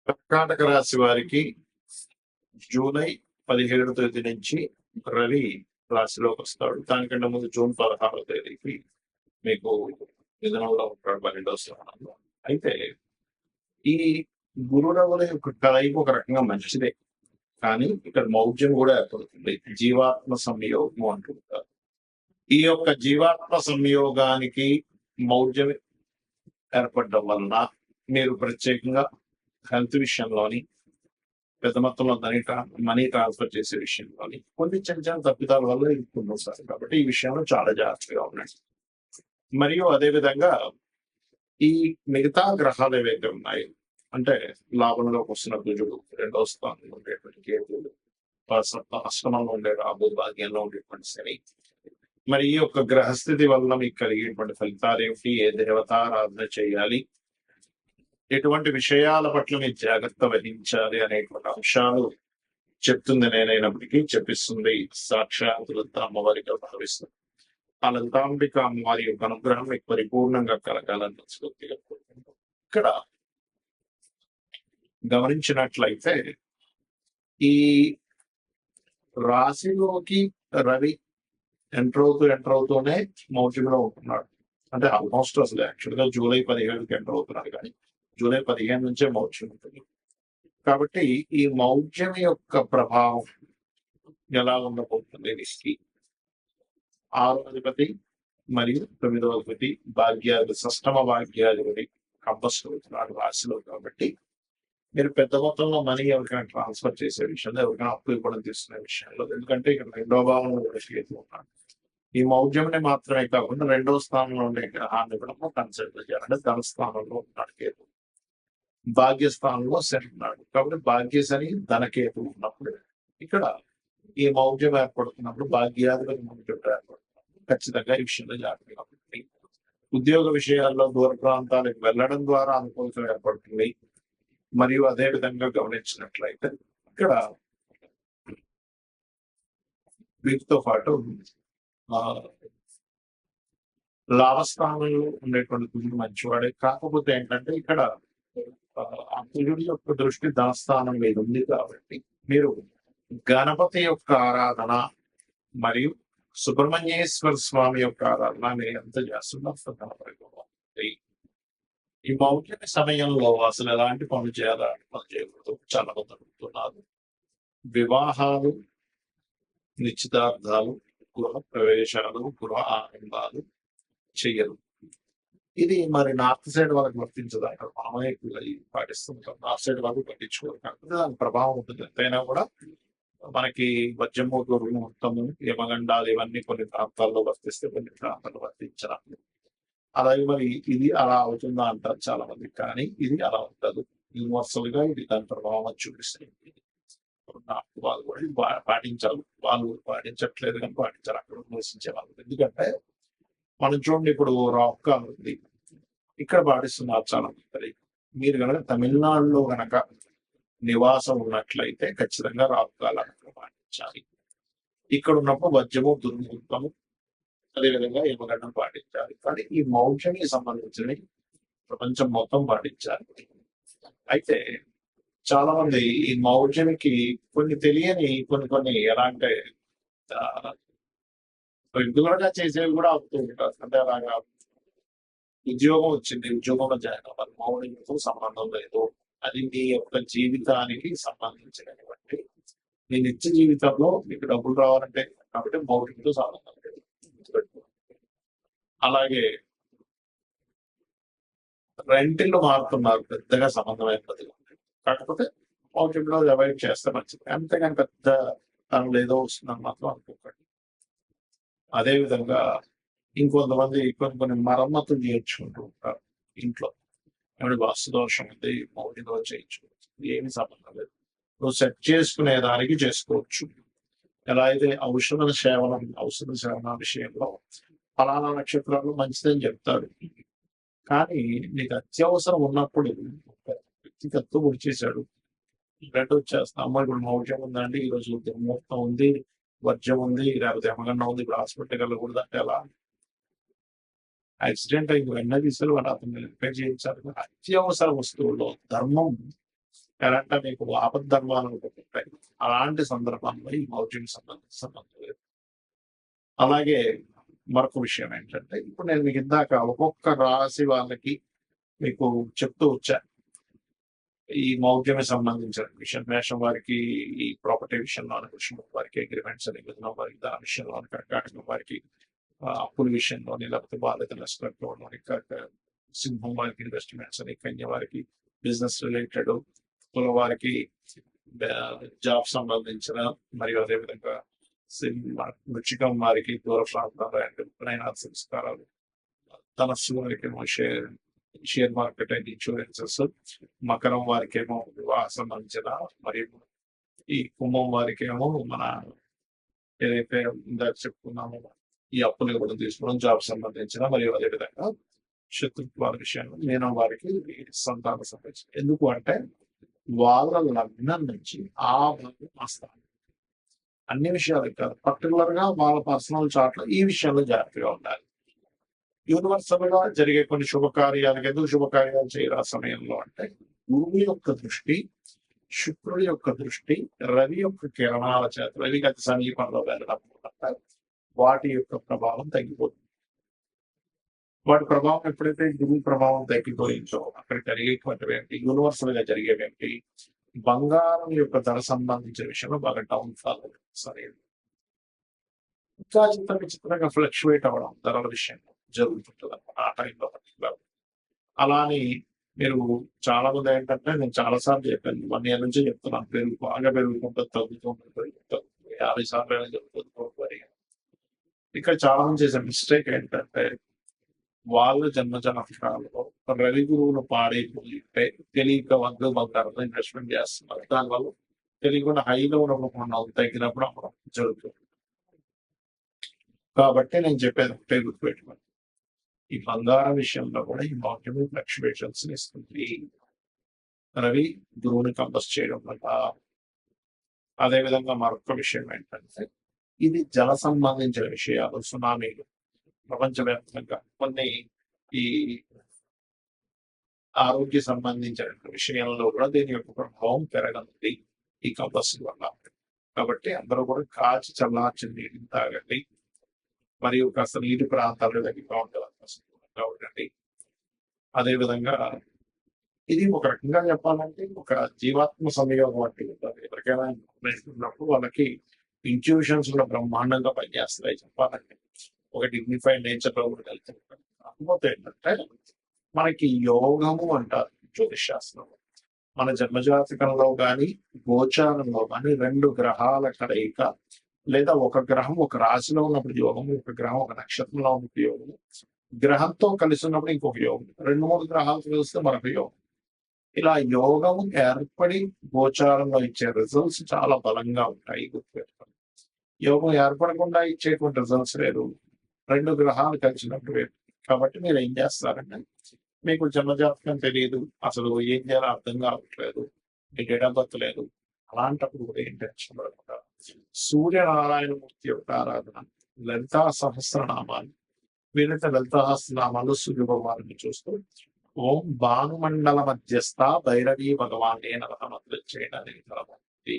కర్కాటక రాశి వారికి జూలై 17వ తేదీ నుంచి రవి రాశిలోకి వస్తాడు. దానికంటే ముందు జూన్ 16వ తేదీకి మీకు మిథునంలో ఉంటాడు 12వ స్థానంలో. అయితే ఈ గురు రవుల యొక్క కలయిక ఒక రకంగా మంచిదే, కానీ ఇక్కడ మౌఢ్యం కూడా ఏర్పడుతుంది. జీవాత్మ సంయోగం అంటుంటారు. ఈ యొక్క జీవాత్మ సంయోగానికి మౌఢ్యం ఏర్పడడం వలన మీరు ప్రత్యేకంగా హెల్త్ విషయంలోని, పెద్ద మొత్తంలో మనీ ట్రాన్స్ఫర్ చేసే విషయంలోని కొన్ని చిన్న చిన్న తప్పిదాల వల్ల ఇరుక్కుంటాం సార్. కాబట్టి ఈ విషయంలో చాలా జాగ్రత్తగా ఉండండి. మరియు అదేవిధంగా ఈ మిగతా గ్రహాలు ఏవైతే ఉన్నాయి అంటే లాభంలోకి వస్తున్న కుజుడు, రెండవ స్థానంలో ఉండేటువంటి కేతువులు, అష్టమంలో ఉండే రాబు, భాగ్యంలో ఉండేటువంటి శని, మరి ఈ యొక్క గ్రహస్థితి వల్ల మీకు కలిగేటువంటి ఫలితాలు ఏమిటి, ఏ దేవతారాధన చేయాలి, ఎటువంటి విషయాల పట్ల మీరు జాగ్రత్త వహించాలి అనేటువంటి అంశాలు చెప్తుంది నేనైనప్పటికీ చెప్పిస్తుంది సాక్షాత్ లలిత అమ్మవారిగా భావిస్తుంది. ఆ లలితాంబిక అమ్మవారి యొక్క అనుగ్రహం మీకు పరిపూర్ణంగా కలగాలని మనస్ఫూర్తిగా కోరుకుంటాం. ఇక్కడ గమనించినట్లయితే ఈ రాశిలోకి రవి ఎంటర్ అవుతూనే మౌఢ్యంలో ఉంటున్నాడు. అంటే ఆల్మోస్ట్ అసలు యాక్చువల్గా జూలై 17కి ఎంటర్ అవుతున్నాడు, కానీ జూలై 15 నుంచే మౌఢ్యం ఉంటుంది. కాబట్టి ఈ మౌఢ్యం యొక్క ప్రభావం ఎలా ఉండబోతుంది వీరికి? 6వ అధిపతి మరియు 9వ అధిపతి భాగ్యాధిపతి, షష్టమ భాగ్యాధిపతి కంపల్సరీ అవుతున్నాడు రాశిలో. కాబట్టి మీరు పెద్ద మొత్తంలో మనీ ఎవరికైనా ట్రాన్స్ఫర్ చేసే విషయంలో, ఎవరికైనా అప్పు ఇవ్వడం తీసుకునే విషయంలో, ఎందుకంటే ఇక్కడ రెండో భావంలో కూడా కేతు ఉన్నాడు. ఈ మౌఢ్యంని మాత్రమే కాకుండా రెండవ స్థానంలో ఉండే గ్రహాన్ని కూడా కన్సిడర్ చేయాలంటే ధన స్థానంలో ఉన్నాడు కేతు, భాగ్యస్థానంలో శని ఉన్నాడు. కాబట్టి భాగ్యశని ధనకేతు ఉన్నప్పుడు ఇక్కడ ఈ మౌఢ్యం ఏర్పడుతున్నప్పుడు, భాగ్యాధిపతి మౌఢ్యం ఏర్పడుతున్నప్పుడు ఖచ్చితంగా ఈ విషయంలో జాగ్రత్తగా ఉంటుంది. ఉద్యోగ విషయాల్లో దూర ప్రాంతాలకు వెళ్ళడం ద్వారా అనుకూలత ఏర్పడుతుంది. మరియు అదే విధంగా గమనించినట్లయితే ఇక్కడ వీటితో పాటు లాభస్థానంలో ఉండేటువంటి కుజుడు మంచివాడే. కాకపోతే ఏంటంటే ఇక్కడ ఆ కుజుడి యొక్క దృష్టి ధనస్థానం మీద ఉంది. కాబట్టి మీరు గణపతి యొక్క ఆరాధన మరియు సుబ్రహ్మణ్యేశ్వర స్వామి యొక్క ఆరాధన మీరు ఎంత చేస్తున్నారు. ఈ మౌఢ్య సమయంలో అసలు ఎలాంటి పనులు చేయాలి, పనులు చేయకూడదు చాలా మంది అడుగుతున్నారు. వివాహాలు, నిశ్చితార్థాలు, గృహ ప్రవేశాలు, గృహ ఆరంభాలు చెయ్యరు. ఇది మరి నార్త్ సైడ్ వాళ్ళకి వర్తించదు. అక్కడ మామయ్య పాటిస్తుంటాం, నార్త్ సైడ్ వాళ్ళు పట్టించుకోరు. కాకపోతే దాని ప్రభావం ఉంటుంది. ఎంతైనా కూడా మనకి వజ్రమూర్తులు, ముహూర్తము, యమగండాలు ఇవన్నీ కొన్ని ప్రాంతాల్లో వర్తిస్తే, కొన్ని ప్రాంతాల్లో వర్తించరా. అలాగే మరి ఇది అలా అవుతుందా అంటారు చాలా మంది, కానీ ఇది అలా ఉండదు. యూనివర్సల్ గా ఇది దాని ప్రభావం చూపిస్తుంది. వాళ్ళు కూడా పాటించాలి. వాళ్ళు పాటించట్లేదు కానీ పాటించాలి అక్కడ నివసించే వాళ్ళు. ఎందుకంటే మనం చూడండి, ఇప్పుడు రాక్ ఉంది, ఇక్కడ పాటిస్తున్నారు చాలా మంది. మీరు కనుక తమిళనాడులో గనక నివాసం ఉన్నట్లయితే ఖచ్చితంగా రాకాలు అక్కడ పాటించాలి. ఇక్కడ ఉన్నప్పుడు వజ్రము, దుర్ముహూర్తము, అదేవిధంగా యమగండం పాటించాలి. కానీ ఈ మౌఢ్యానికి సంబంధించినవి ప్రపంచం మొత్తం పాటించాలి. అయితే చాలా మంది ఈ మౌఢ్యానికి కొన్ని తెలియని కొన్ని ఎలా అంటే రెగ్యులర్ గా చేసేవి కూడా అవుతూ ఉంటారు. అంటే అలాగా ఉద్యోగం వచ్చింది, ఉద్యోగంలో జాయిన్ అవ్వాలి, మౌఢ్యంతో సంబంధం లేదు, అది మీ యొక్క జీవితానికి సంబంధించినటువంటి మీ నిత్య జీవితంలో మీకు డబ్బులు రావాలంటే కాబట్టి మౌఢ్యంతో సంబంధం లేదు. అలాగే రెంటిల్లో మారుతున్నారు, పెద్దగా సంబంధం అయిపోతుంది. కాకపోతే మౌఢ్యంలో అవాయిడ్ చేస్తే మంచిది. అంతేగాని పెద్ద తనలో ఏదో వస్తుందని మాత్రం అనుకోకండి. అదేవిధంగా ఇంకొంతమంది కొన్ని మరమ్మతులు చేయించుకుంటూ ఉంటారు ఇంట్లో. ఏమిటి వాస్తు దోషం ఉంది, మౌఢ్యంలో చేయించుకోవచ్చు, ఏమి సంబంధం లేదు. నువ్వు సెట్ చేసుకునే దానికి చేసుకోవచ్చు. ఎలా అయితే ఔషధ సేవన విషయంలో ఫలానా నక్షత్రాలు మంచిదని చెప్తాడు, కానీ నీకు అత్యవసరం ఉన్నప్పుడు వ్యక్తి కత్తు గుడి చేశాడు, బ్లడ్ వచ్చేస్తా, అమ్మ ఇప్పుడు మౌఢ్యం ఉందండి, ఈరోజు దుర్ముహూర్తం ఉంది, వర్జం ఉంది, లేకపోతే యమగండం ఉంది, ఇప్పుడు హాస్పిటల్ వెళ్ళకూడదు అంటే ఎలా? యాక్సిడెంట్ అయింది, వెంటనే తీసుకెళ్ళి వాళ్ళు అతను రిపేర్ చేయించాలి. అత్యవసర వస్తువుల్లో ధర్మం ఎలా అంటే మీకు ఆపద్ధర్మాలు ఉంటాయి. అలాంటి సందర్భంలో ఈ మౌఢ్యం సంబంధం లేదు. అలాగే మరొక విషయం ఏంటంటే, ఇప్పుడు నేను మీకు ఇందాక ఒక్కొక్క రాశి వాళ్ళకి మీకు చెప్తూ వచ్చా. ఈ మౌఢ్యమే సంబంధించిన విషయం. మేషం వారికి ఈ ప్రాపర్టీ విషయంలో, వృషభం వారికి అగ్రిమెంట్స్ అని, మిథునం వారికి దాని విషయంలో, కర్కాటకం వారికి అప్పుల విషయంలోని, లేకపోతే బాధ్యత నష్టంలోని, సింహం వారికి ఇన్వెస్ట్మెంట్స్ అని, కన్య వారికి బిజినెస్ రిలేటెడ్, తుల వారికి జాబ్ సంబంధించిన, మరియు అదేవిధంగా వృచ్చికం వారికి దూర ప్రాంతాలు అండ్ ప్రయాణ సంస్కారాలు, ధనస్సు వారికి షేర్ మార్కెట్ అండ్ ఇన్సూరెన్సెస్, మకరం వారికేమో వివాహ సంబంధించిన, మరియు ఈ కుంభం వారికేమో మన ఏదైతే ఇందాక చెప్పుకున్నామో ఈ అప్పులు ఇవ్వడం తీసుకోవడం, జాబ్ సంబంధించిన, మరియు అదేవిధంగా శత్రుత్వాల విషయంలో మీనం వారికి సంతాన సంబంధించిన. ఎందుకు అంటే వాళ్ళ లగ్నం నుంచి ఆ భాగం ఆ స్థానం అన్ని విషయాలు కాదు, పర్టికులర్ గా వాళ్ళ పర్సనల్ చార్ట్ లో ఈ విషయంలో జాగ్రత్తగా ఉండాలి. యూనివర్సల్ గా జరిగే కొన్ని శుభకార్యాలకు ఎందుకు శుభకార్యాలు చేయరు ఆ సమయంలో అంటే గురువు యొక్క దృష్టి, శుక్రుడి యొక్క దృష్టి, రవి యొక్క కిరణాల చేత, రవి గత సమీపంలో వెళ్ళడం వల్ల వాటి యొక్క ప్రభావం తగ్గిపోతుంది. వాటి ప్రభావం ఎప్పుడైతే గురువు ప్రభావం తగ్గిపోయిందో అక్కడ జరిగేటువంటివి ఏంటి, యూనివర్సల్ గా జరిగేవేంటి, బంగారం యొక్క ధర సంబంధించిన విషయంలో బాగా డౌన్ ఫాల్ సరే ఇంకా చిత్రంగా ఫ్లక్చువేట్ అవ్వడం ధరల విషయంలో జరుగుతుంటుంది ఆ టైంలో పర్టికులర్. అలానే మీరు చాలా మంది ఏంటంటే, నేను చాలా సార్లు చెప్పాను, 1 year నుంచి చెప్తున్నాను, బాగా పెరుగుతుంటుంది, తగ్గుతుంటుంది, 50 సార్లు జరుగుతుంది. ఇక్కడ చాలా మంది చేసే మిస్టేక్ ఏంటంటే, వాళ్ళ జన్మజాతకాలలో రవి గురువులు పాడైపోయి తెలియక వద్దు బంగారంలో ఇన్వెస్ట్మెంట్ చేస్తున్నారు. దానివల్ల తెలియకుండా హైలో ఉన్నప్పుడు తగ్గినప్పుడు అమ్మడం జరుగుతుంది. కాబట్టి నేను చెప్పేది ఒకటే గుర్తుపెట్టుకోండి, ఈ బంగారం విషయంలో కూడా ఈ మౌఢ్యము ఫ్లక్చువేషన్స్ ఇస్తుంది. రవి గురువుని కంపస్ చేయడం వల్ల. అదేవిధంగా మరొక విషయం ఏంటంటే, ఇది జల సంబంధించిన విషయాలు, సునామీలు ప్రపంచవ్యాప్తంగా కొన్ని ఈ ఆరోగ్య సంబంధించిన విషయంలో కూడా దీని యొక్క ప్రభావం పెరగనుంది ఈ కంపస్ వల్ల. కాబట్టి అందరూ కూడా కాచి చల్లార్చిన నీటిని తాగండి, మరియు కాస్త నీటి ప్రాంతాలు దగ్గరగా ఉండండి. అదేవిధంగా ఇది ఒక రకంగా చెప్పాలంటే ఒక జీవాత్మ సంయోగం వంటి ఉంటుంది. ఎవరికైనా ఉన్నప్పుడు వాళ్ళకి ఇంట్యూషన్స్ కూడా బ్రహ్మాండంగా పనిచేస్తాయి చెప్పాలంటే, ఒక డిగ్నిఫైడ్ నేచర్ లో కూడా వెళ్తారు. కాకపోతే ఏంటంటే మనకి యోగము అంటారు జ్యోతిష్ శాస్త్రంలో. మన జన్మజాతకంలో కానీ గోచారంలో కానీ 2 గ్రహాల కలయిక, లేదా ఒక గ్రహం ఒక రాశిలో ఉన్నప్పుడు యోగము, ఒక గ్రహం ఒక నక్షత్రంలో ఉన్నప్పుడు యోగము, గ్రహంతో కలిసి ఉన్నప్పుడు ఇంకొక యోగం, 2-3 గ్రహాలు కలిస్తే మరొక యోగం. ఇలా యోగం ఏర్పడి గోచారంలో ఇచ్చే రిజల్ట్స్ చాలా బలంగా ఉంటాయి, గుర్తుపెట్టుకోండి. యోగం ఏర్పడకుండా ఇచ్చేటువంటి రిజల్ట్స్ లేదు, 2 గ్రహాలు కలిసినప్పుడు వేరు. కాబట్టి మీరు ఏం చేస్తారంటే, మీకు జన్మజాతకం తెలియదు, అసలు ఏం చేయాలో అర్థం కావట్లేదు, మీ డేట్ ఆఫ్ బర్త్ లేదు, అలాంటప్పుడు కూడా ఏం టెన్షన్ పడకుండా సూర్యనారాయణమూర్తి యొక్క ఆరాధన, లలితా సహస్రనామాలు, వీలైతే లలితా సహస్రనామాలు సూర్య భగవాను చూస్తూ ఓం భానుమండల మధ్యస్థ భైరవీ భగవానే నమః మంత్రం చేయడానికి